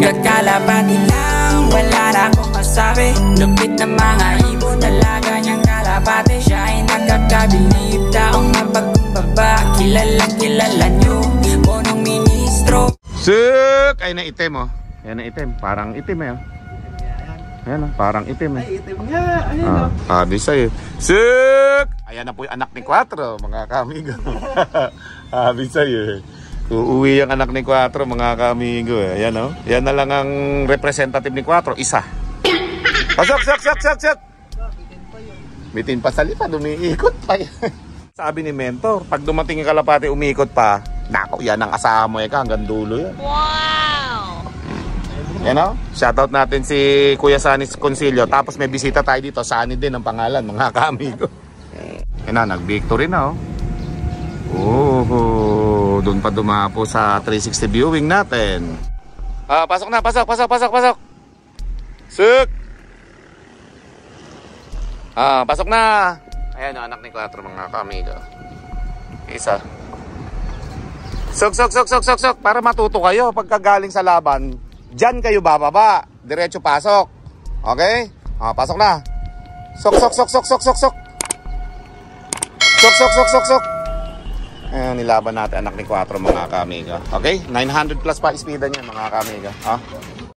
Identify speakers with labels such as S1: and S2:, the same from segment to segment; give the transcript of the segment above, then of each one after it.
S1: Nagkakalapati lang, wala na akong masabi. Lupit na mga ibon, talaga niyang kalapati. Siya ay nakakabilib, taong mapagkumbaba. Kilalang kilala niyo, punong ministro.
S2: Suk! Ay na itim oh. Ayan na itim, parang itim eh oh. Ayan oh, parang itim eh.
S3: Ay, itim nga, ayun oh.
S2: Sabi sa'yo. Suk! Ayan na po yung anak ni Quatro, mga kamigo. Sabi sa'yo eh. Uuwi yung anak ni Quatro, mga kamigo eh. Ayan oh. Yan na lang ang representative ni Quatro, isa. Pasok, sok, sok, sok, sok! Bitin pa sa lipad, umiikot pa yan. Sabi ni Mentor, pag dumating yung kalapati, umiikot pa. Nako, yan ang asaha mo ka, hanggang dulo yan.
S1: Wow!
S2: Yan o, shoutout natin si Kuya Sani Consilio. Tapos may bisita tayo dito, Sani din ang pangalan, mga kamigo. Yan na, nag-victory na o. Oh, doon pa dumapo sa 360 viewing natin. Pasok na, pasok, pasok, pasok, pasok. Suk! Pasok na. Ayan o, anak ni Quatro, mga kamigo. Isa. Sok, sok, sok, sok, sok, sok. Para matuto kayo pagkagaling sa laban. Diyan kayo bababa. Diretso pasok. Okay? Pasok na. Sok, sok, sok, sok, sok, sok, sok. Sok, sok, sok, sok, sok. Ayan, nilaban natin anak ni Quatro, mga kamiga. Okay? 900 plus pa speedan yan, mga kamiga.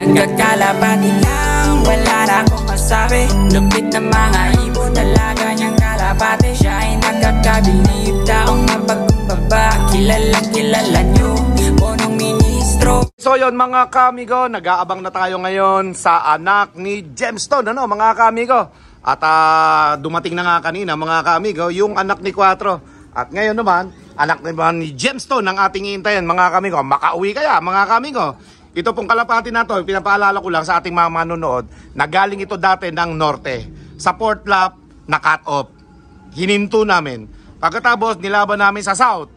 S1: Nagkakalapati lang, wala na akong masabi. Lupit na mga ibon, talaga niyang kalapati. Siya ay nakakabilib, taong mapagkumbaba. Kilalang kilala niyo, punong ministro.
S2: So yon mga kamigo, nag-aabang na tayo ngayon sa anak ni Gemstone, ano mga kamigo. At dumating na nga kanina, mga kamigo, yung anak ni Quatro. At ngayon naman, anak naman ni Gemstone ang ating iintayin, mga kamigo. Makauwi kaya, mga kamigo. Ito pong kalapati na to, pinapaalala ko lang sa ating mga manonood, nagaling ito dati ng norte. Sa port lap, na cut off. Hininto namin. Pagkatapos, nilaban namin sa south.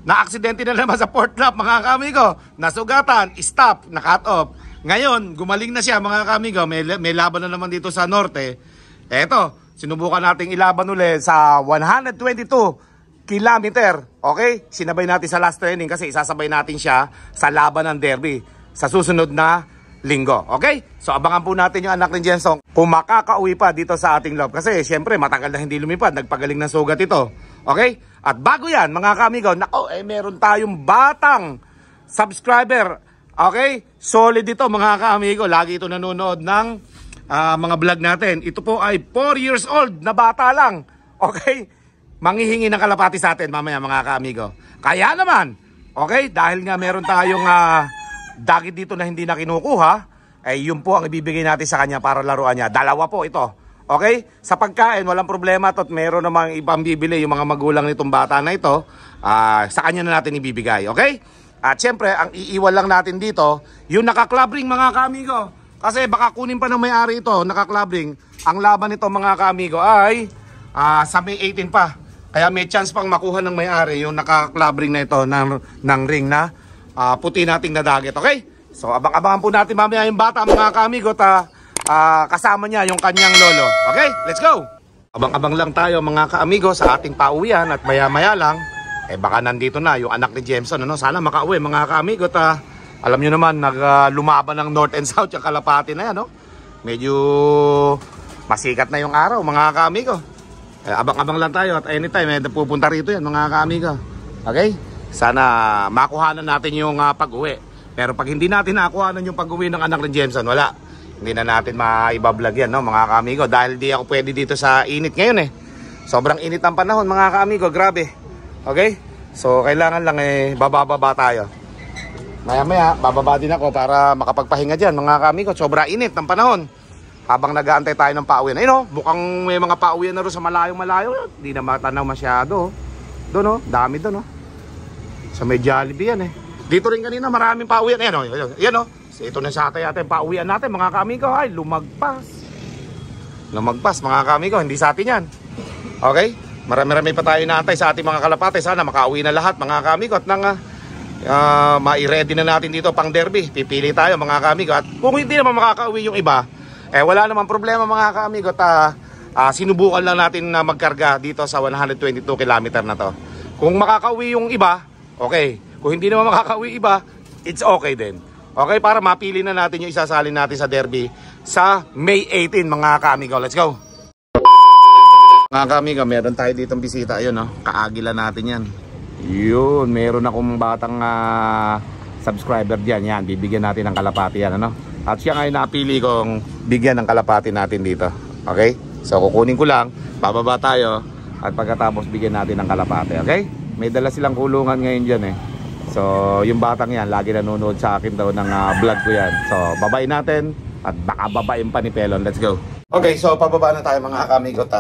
S2: Na-aksidente na naman sa port lap, mga kamigo. Nasugatan, stop, na cut off. Ngayon, gumaling na siya, mga kamigo. May laban na naman dito sa norte. Eto, sinubukan nating ilaban ulit sa 122 kilometer. Okay? Sinabay natin sa last training kasi isasabay natin siya sa laban ng derby sa susunod na linggo. Okay? So abangan po natin yung anak ni Gemstone kung makakauwi pa dito sa ating loob. Kasi syempre matagal na hindi lumipad. Nagpagaling ng sugat ito. Okay? At bago yan, mga kamigo, nako, meron tayong batang subscriber. Okay? Solid ito, mga kamigo. Lagi ito nanonood ng mga vlog natin. Ito po ay 4 years old na bata lang. Okay? Manghihingi ng kalapati sa atin mamaya, mga kamigo. Kaya naman, okay, dahil nga meron tayong dagit dito na hindi na kinukuha, yun po ang ibibigay natin sa kanya para laruan niya. Dalawa po ito. Okay? Sa pagkain, walang problema at meron namang ibang bibili yung mga magulang nitong bata na ito. Sa kanya na natin ibibigay. Okay? At syempre, ang iiwan lang natin dito, yung naka-club ring, mga kamigo. Kasi baka kunin pa ng may-ari ito, naka-club ring. Ang laban nito, mga kamigo, ay sa May 18 pa. Kaya may chance pang makuha ng may-ari yung naka-club ring na ito ng ring na puti nating nadagit. Okay? So abang-abangan po natin mamaya yung bata, mga kamigo, kasama niya yung kanyang lolo. Okay? Let's go! Abang-abang lang tayo, mga kaamigo, sa ating pauwian at maya-maya lang, baka nandito na yung anak ni Gemstone. Ano? Sana makauwi, mga kaamigo. Alam nyo naman, lumaban ng north and south yung kalapati na yan. No? Medyo masikat na yung araw, mga kaamigo. Abang-abang lang tayo at anytime pupunta rito yan, mga kaamigo. Okay? Sana makuhanan natin yung pag-uwi. Pero pag hindi natin nakuhanan yung pag-uwi ng anak ni Gemstone, wala. Hindi na natin maibablog yan, no, mga kaamigo. Dahil di ako pwede dito sa init ngayon Sobrang init ang panahon, mga kaamigo. Grabe. Okay? So kailangan lang bababa tayo. Maya-maya, bababa din ako para makapagpahinga dyan, mga kaamigo. Sobra init ang panahon. Habang nag-aantay tayo ng pauwian. Ayun, mukhang may mga pauwian na rin sa malayong-malayo. Hindi na matanaw masyado. Doon, dami doon, So may Jollibee yan, Dito rin kanina maraming pauwian. Ayan, So ito na sa atin pauwian natin, mga kaamigo. Ay, lumagpas. Lumagpas, mga kaamigo. Hindi sa atin yan. Okay? Marami-rami pa tayo inaantay sa ating mga kalapate. Sana makauwi na lahat, mga kaamigo. At nang mai-ready na natin dito pang derby. Pipili tayo, mga kaamigo. At kung hindi naman makakauwi yung iba, wala namang problema, mga kaamigo. Sinubukan lang natin na magkarga dito sa 122 kilometer na to. Kung makakauwi yung iba, okay. Kung hindi naman makakauwi iba, it's okay din. Okay, para mapili na natin yung isasalin natin sa derby sa May 18 mga ka-amigo. Let's go! Mga ka-amigo, meron tayo ditong bisita. Ayun, no? Kaagila natin yan. Yun, meron akong batang subscriber dyan. Yan, bibigyan natin ng kalapati yan. Ano? At siya ngayon napili kong bigyan ng kalapati natin dito. Okay? So kukunin ko lang, bababa tayo. At pagkatapos bigyan natin ng kalapati. Okay? May dala silang kulungan ngayon dyan eh. So, yung batang yan, lagi nanonood sa akin daw ng vlog ko yan. So, babain natin at baka babain pa ni Pelon. Let's go. Okay, so pababa na tayo mga kamigot.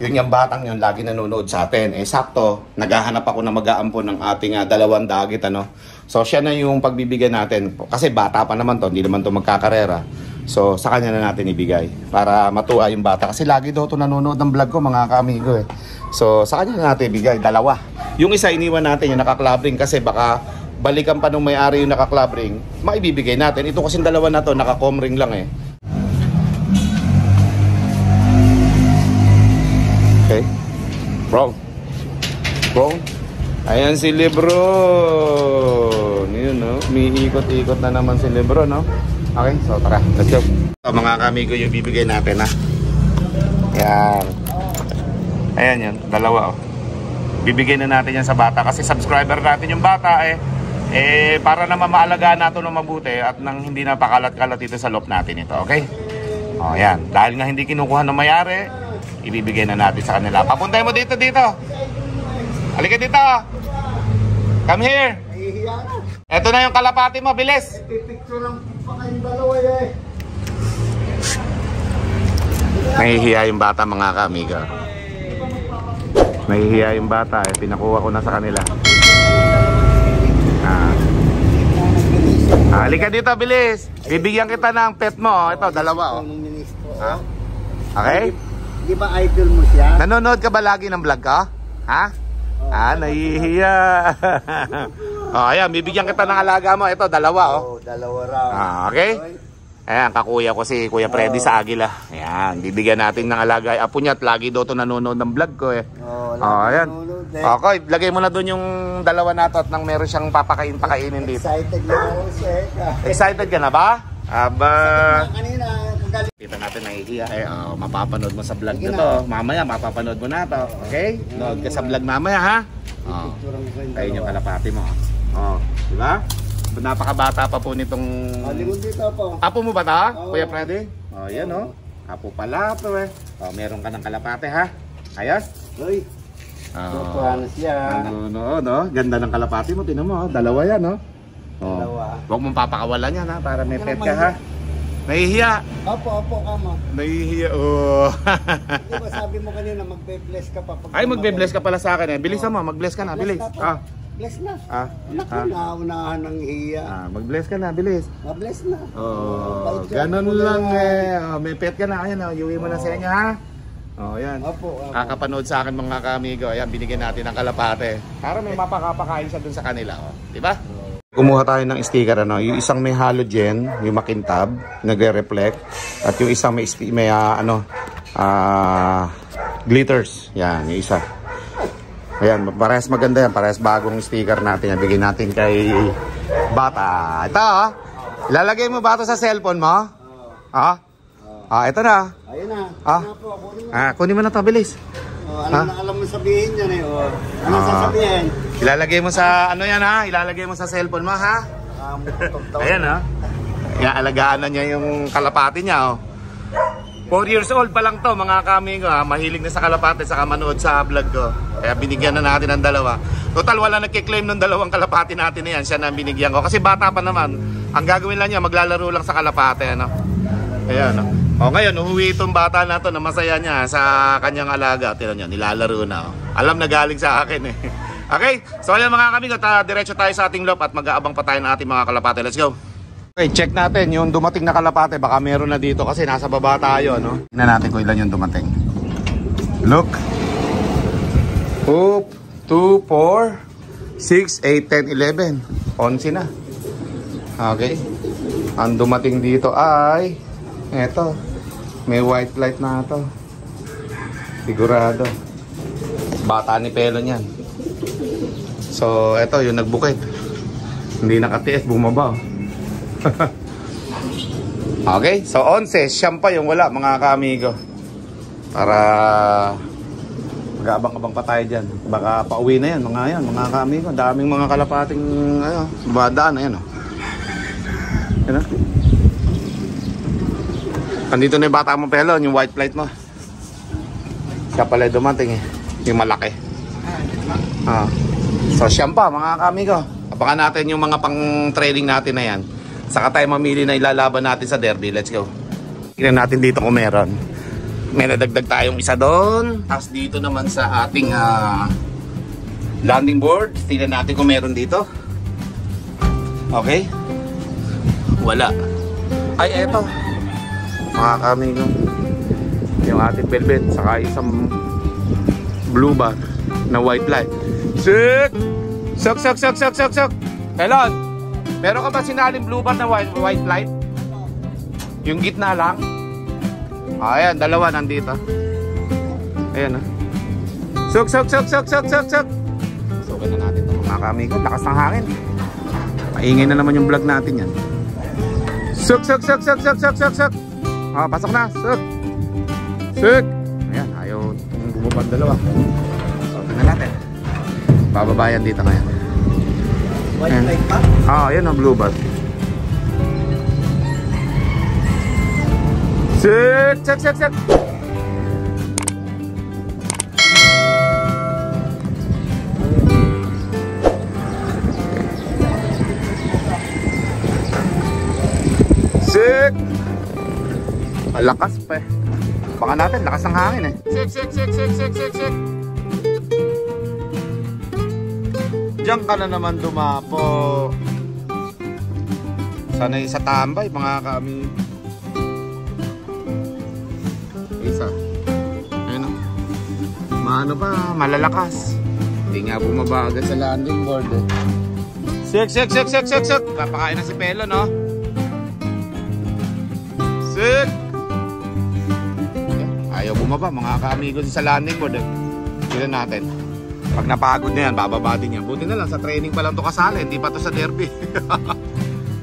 S2: Yun yung batang yun, lagi nanonood sa atin. Eh, sakto, naghahanap ako na mag-aampon ng ating dalawang dagit, ano. So, siya na yung pagbibigyan natin. Kasi bata pa naman to, hindi naman to magkakarera. So, sa kanya na natin ibigay. Para matuwa yung bata. Kasi lagi daw to nanonood ng vlog ko, mga kamigo eh. So, sa kanya na natin ibigay, dalawa. Yung isa iniwan natin, yung naka-club ring, kasi baka balikan pa nung may-ari yung naka-club ring, maibibigay natin. Ito kasing dalawa na to, naka-com ring lang eh. Okay. Bro. Ayan si Lebron. Yun, no? Umiikot-ikot na naman si Lebron, no? Okay, so tara, let's go. So, mga kamigo, yung bibigay natin, ha? Yan. Ayan yan, dalawa, oh. Bibigyan na natin yan sa bata kasi subscriber natin yung bata para naman maalagaan natin ng mabuti at nang hindi napakalat-kalat dito sa loob natin ito, okay? O yan, dahil nga hindi kinukuha ng mayari, ibibigay na natin sa kanila. Papuntay mo dito. Halika dito. Come here. Ito na yung kalapati mo, bilis.
S3: Pipicture lang pa kayong dalawa eh.
S2: Nahihiya yung bata mga kamiga. Nahihiya yung bata pinakuha ko na sa kanila. Halika dito, bilis. Bibigyan kita ng pet mo. Ito, dalawa, oh. Ha? Okay?
S3: Di ba idol mo siya?
S2: Nanonood ka ba lagi ng vlog ka? Ha? Nahihiya. Ayan, bibigyan kita ng alaga mo. Ito, dalawa, oh.
S3: Dalawa raw.
S2: Okay? Ayan, kakuya ko si Kuya Freddy sa Agila. Ayan, bibigyan natin ng alaga. Apo niya at lagi daw ito nanonood ng vlog ko eh. Ayan. Okay, lagay mo na doon yung dalawa nato at nang meron siyang pakainin dito.
S3: Excited na ako, sir.
S2: Excited ka na ba? Aba.
S3: Kanina,
S2: Kita natin nahihiya mapapanood mo sa vlog na to. Mamaya mapapanood mo na to. Okay? Nood ka sa vlog mamaya, ha? Kayo yung kalapati mo. Di ba? Napakabata pa po nitong...
S3: Lingon dito po.
S2: Apo mo ba ta, Kuya Freddy? Yan Apo pala to eh. Meron ka ng kalapate, ha? Ayos?
S3: Uy. Ano siya?
S2: No? Ganda ng kalapati mo, tinan mo, dalawa yan, no?
S3: Dalawa.
S2: Huwag mong papakawalan yan, ha? Para may pet ka, ha? Nahihiya.
S3: Opo, kama.
S2: Nahihiya,
S3: Di ba sabi mo kanina, magbe-bless ka pa.
S2: Ay, magbe-bless ka pala sa akin eh. Bilisan mo, mag-bless ka na, bilis.
S3: Bless na.
S2: Naku,
S3: naunahan ng hiya.
S2: mag-bless ka na, bilis.
S3: Bless na.
S2: Ganun lang eh. May pet ka na, ayan, iuwi mo na sa inyo, ha? Yan.
S3: Opo.
S2: Kakapanood sa akin mga kamigo. Ayan, binigyan natin ng kalapate. Para may mapakapakain siya dun sa kanila, di ba? Kumuha tayo ng sticker, yung isang may halogen, yung makintab, nagre-reflect, at yung isang may glitters. Yan, yung isa. Ayan, parehas maganda yan, parehas bagong sticker natin. Bigyan natin kay bata. Ito, ilalagay mo ba ito sa cellphone mo? Ito na.
S3: Ayun na.
S2: Kunin mo na ito, bilis.
S3: Alam mo sabihin yan eh. Ano sasabihin?
S2: Ilalagay mo sa ilalagay mo sa cellphone mo, ha? Ayan, alagaan na niya yung kalapati niya, 4 years old pa lang to mga kamigo, mahilig na sa kalapati saka manood sa vlog ko. Kaya binigyan na natin ng dalawa. Total wala nagki-claim ng dalawang kalapati natin na yan. Siya na binigyan ko kasi bata pa naman. Ang gagawin lang niya maglalaro lang sa kalapati, Ayan, ngayon uwi itong bata na to na masaya niya sa kanyang alaga. Tingnan niyo, nilalaro na. Alam na galing sa akin eh. Okay, so ayan mga kamigo, diretso tayo sa ating loob at mag-aabang pa tayo ng ating mga kalapati. Let's go. Okay, check natin yung dumating na kalapate. Baka meron na dito kasi nasa baba tayo, Tingnan natin kung ilan yung dumating. Look. 2, 4, 6, 8, 10, 11. 11 na. Okay. Ang dumating dito ay eto. May white light na ito. Sigurado. Bata ni Pelon yan. So, eto yung nagbukit. Hindi nakatiis, bumaba. Okay, so 11, siyam pa yung wala mga ka-amigo. Para mag-abang-abang pa tayo dyan. Baka pauwi na yan, mga ka-amigo. Daming mga kalapating badaan na yan. Yan. Andito na yung bata mo pelon, yung white flight mo. Siya pala dumating yung malaki. So siyam pa mga ka-amigo. Abangan natin yung mga pang-training natin na yan. Saka tayo mamili na ilalaban natin sa derby. Let's go. Tingnan natin dito kung meron. May nadagdag tayong isa doon. Tapos dito naman sa ating landing board. Tingnan natin kung meron dito. Okay. Wala. Ay, eto. Mga ka-amigo. Yung ating velvet. Saka isang blue bar na white light. Suk! Sok! Pelon! Meron ka ba sinaling blue bar na white light? Yung gitna lang? Ayan, dalawa nandito. Ayan Sok! So, na natin ito mga ka-amigo. Lakas ng hangin. Maingay na naman yung vlog natin yan. Sok! Pasok na. Sok! Ayan, ayaw bumabang dalawa. So, tingnan natin. Bababayan dito ngayon.
S3: White light pa?
S2: Yan ang blue bar. Sik. Sik. Malakas pa Baka natin, lakas ng hangin Sik. Diyan ka na naman dumapo. Sanay sa tambay mga kami. Isa. Ayun Maano pa, malalakas. Hindi nga bumabagal sa landing board Sik. Papakain na si Pelo Sik. Ayaw bumaba mga ka-amigo sa landing board Tignan natin. Pag napagod na yan, bababa din yan. Buti na lang, sa training pa lang to kasali. Hindi pa to sa derby.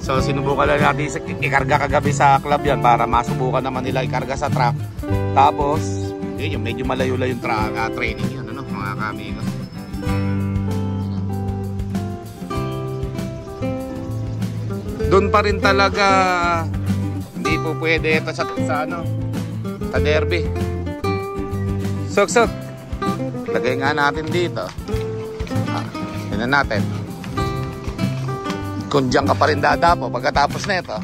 S2: So sinubukan lang natin ikarga kagabi sa club yan para masubukan naman nila ikarga sa track. Tapos yun, medyo malayo-layo yung training yan mga ka-amigo. Doon pa rin talaga hindi po pwede ito sa derby. Sok. Lagay nga natin dito. Tignan natin. Kung diyan ka pa rin dadapo pagkatapos na ito.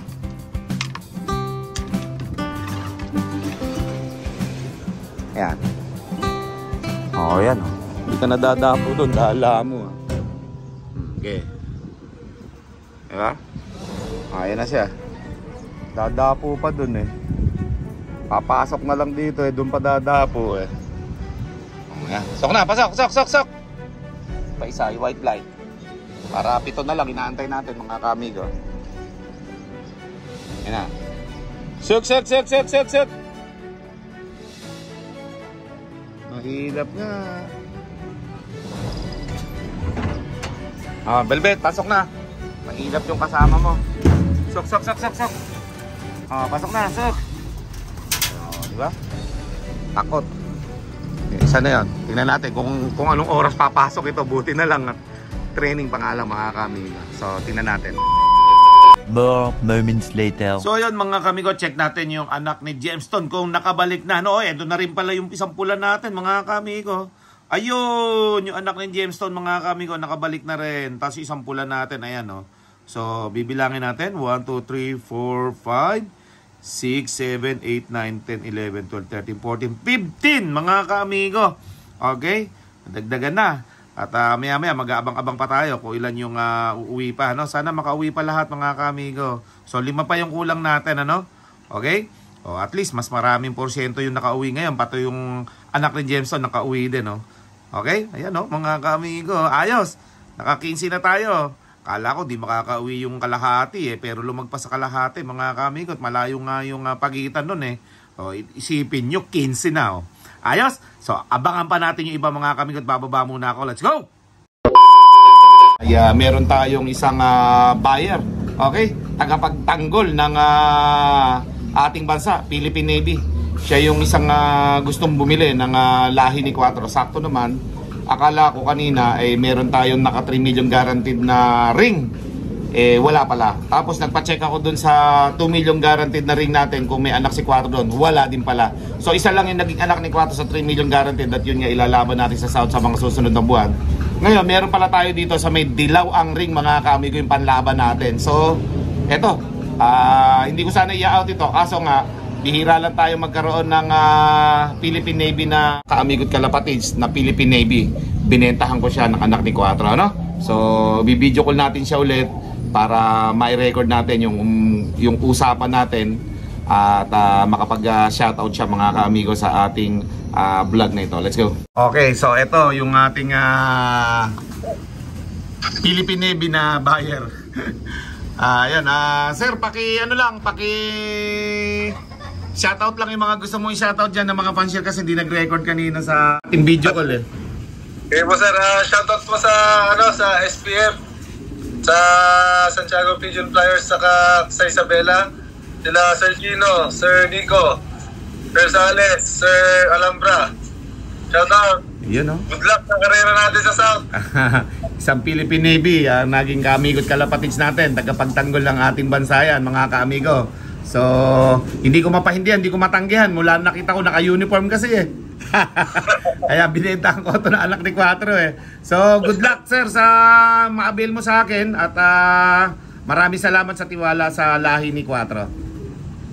S2: Ayan. Yan Hindi ka na dadapo doon. Dahala mo Okay. Diba? Ayan na siya. Dadapo pa doon Papasok na lang dito doon pa dadapo Sok na, pasok. Pa isa, yung white light. Para 7 na lang, inaantay natin mga ka-amigo. Yan na. Sok. Mahilap nga. Velvet, pasok na. Mahilap yung kasama mo. Sok. Pasok na, sok. Diba? Takot. Isa na yun. Tingnan natin kung anong oras papasok ito. Buti na lang training pa nga lang mga kamigo. So tingnan natin.
S4: More moments later.
S2: So yun mga kamigo, check natin yung anak ni Gemstone kung nakabalik na. Eto na rin pala yung isang pula natin mga kamigo. Ayun, yung anak ni Gemstone mga kamigo, nakabalik na rin. Tapos isang pula natin, ayan So bibilangin natin, 1, 2, 3, 4, 5 6, 7, 8, 9, 10, 11, 12, 13, 14, 15 mga ka-amigo. Okay? Dagdagan na. At maya-maya mag-aabang-abang pa tayo kung ilan yung uuwi pa. Sana makauwi pa lahat mga ka-amigo. So 5 pa yung kulang natin. Okay? At least mas maraming porsyento yung nakauwi ngayon. Pati yung anak ni Gemstone nakauwi din. Okay? Ayan mga ka-amigo. Ayos. Naka-15 na tayo. Kala ko di makakauwi yung kalahati pero lumagpas sa kalahati mga kamigo at malayo nga yung pagitan nun isipin nyo 15 na Ayos? So abangan pa natin yung iba mga kamigo at bababa muna ako. Let's go! Meron tayong isang buyer Okay? Tagapagtanggol ng ating bansa, Philippine Navy. Siya yung isang gustong bumili ng lahi ni Quatro. Sakto naman, akala ko kanina ay meron tayong naka 3 million guaranteed na ring. Wala pala. Tapos nagpa-check ako dun sa 2 million guaranteed na ring natin kung may anak si Quatro doon. Wala din pala. So isa lang yung naging anak ni Quatro sa 3 million guaranteed at yun nga ilalaban natin sa South sa mga susunod na buwan. Ngayon, meron pala tayo dito sa may dilaw ang ring mga kaamigo yung panlaban natin. So, eto. Hindi ko sana i-out ito. Kaso nga, bihira lang tayo magkaroon ng Philippine Navy na kaamigot kalapatids na Philippine Navy. Binentahan ko siya ng anak ni Quatro, no? So, bibideo call natin siya ulit para mai-record natin yung usapan natin at makapag-shoutout siya mga kaamigo sa ating vlog na ito. Let's go. Okay, so ito yung ating Philippine Navy na buyer. Ayan, sir, paki shoutout lang yung mga gusto mong i-shoutout dyan ng mga fanshield kasi hindi nag-record kanina sa ating video call eh.
S5: Okay po sir, shoutout po sa SPF, sa Santiago Pigeon Flyers, saka sa Isabela, sila Sir Gino, Sir Nico, Sir Sales, Sir Alhambra. Shoutout.
S2: Yun, no?
S5: Good luck sa karera natin sa South.
S2: Isang Philippine Navy, naging kaamigot kalapatids natin, tagapagtanggol ng ating bansa yan, mga kaamigo. So, hindi ko mapahindihan, hindi ko matanggihan. Mula nakita ko naka-uniform kasi eh. Kaya binentahan ko ito na anak ni Quatro eh. So, good luck sir sa ma-avail mo sa akin. At maraming salamat sa tiwala sa lahi ni Quatro.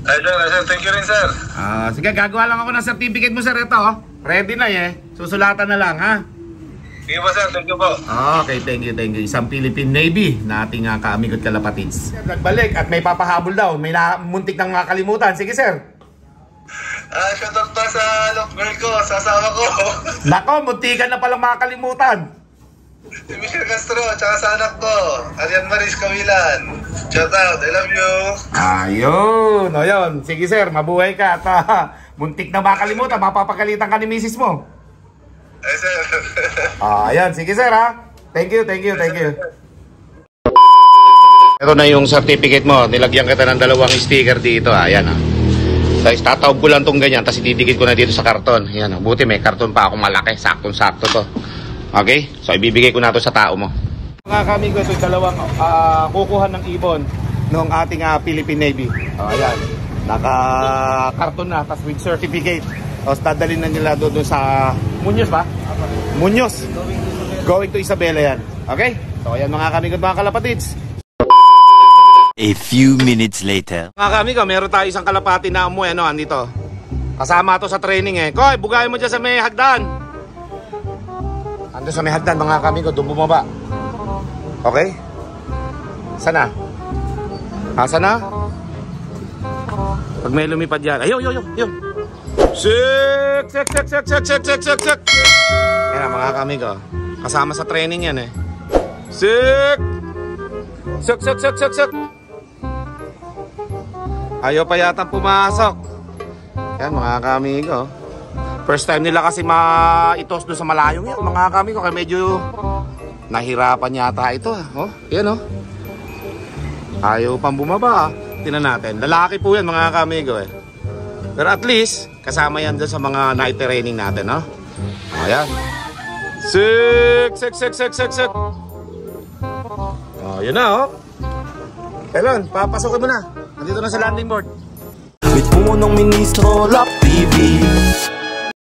S5: Sir, thank you rin sir.
S2: Sige, gagawa lang ako ng certificate mo sir. Ito, ready na eh. Susulatan na lang ha.
S5: Sige po sir, thank you po.
S2: Okay, thank you. Isang Philippine Navy na ating kaamigot kalapatids. Nagbalik at may papahabol daw. May muntik nang makalimutan. Sige sir.
S5: Shoutout pa sa love girl ko, sa asawa ko.
S2: Nako, muntikan na palang makalimutan.
S5: Si Michelle Castro, tsaka sa anak ko, Arian Maris Kawilan. Shoutout, I love you.
S2: Ayun. Sige sir, mabuhay ka. At muntik na makalimutan, mapapagalitan ka ni misis mo.
S5: Ay sir.
S2: Ayan, sige sir ha. Thank you. Ito na yung certificate mo. Nilagyan kita ng 2 sticker dito. Ayan ha. Guys, tatawag ko lang itong ganyan, tapos ididikit ko na dito sa karton. Ayan, buti may karton pa akong malaki. Saktong-sakto to. Okay? So, ibibigay ko na to sa tao mo. Mga kamigo, ito 2 kukuha ng ibon ng ating Philippine Navy. Ayan. Naka-karton na, tapos with certificate. Tapos dadalhin na nila doon sa Muñoz ba? Muñoz. Going to Isabela yan. Okay? So, ayan mga kamigo, mga kalapatids.
S4: A few minutes later.
S2: Mga kamigo, meron tayo isang kalapati na umuwi, andito. Kasama to sa training eh. Koy, bugayin mo dyan sa may hagdan. Ando sa may hagdan mga kamigo, doon bumaba. Okay? Sana? Sana? Pag may lumipad yan. Ayun. Sik. Yan mga kamigo. Kasama sa training yan eh. Sik. Ayaw pa yata pumasok. Yan mga kamigo. First time nila kasi maitos doon sa malayong yan mga kamigo. Kaya medyo nahirapan yata ito. Yan Ayaw pang bumaba. Tingnan natin. Lalaki po yan mga kamigo eh. Pero at least kasama yan doon sa mga night training natin. Ayan. Sik. Yun na Kailan, papasokin mo na. Nandito na sa landing board.
S6: Mit punong ministro, Lap TV.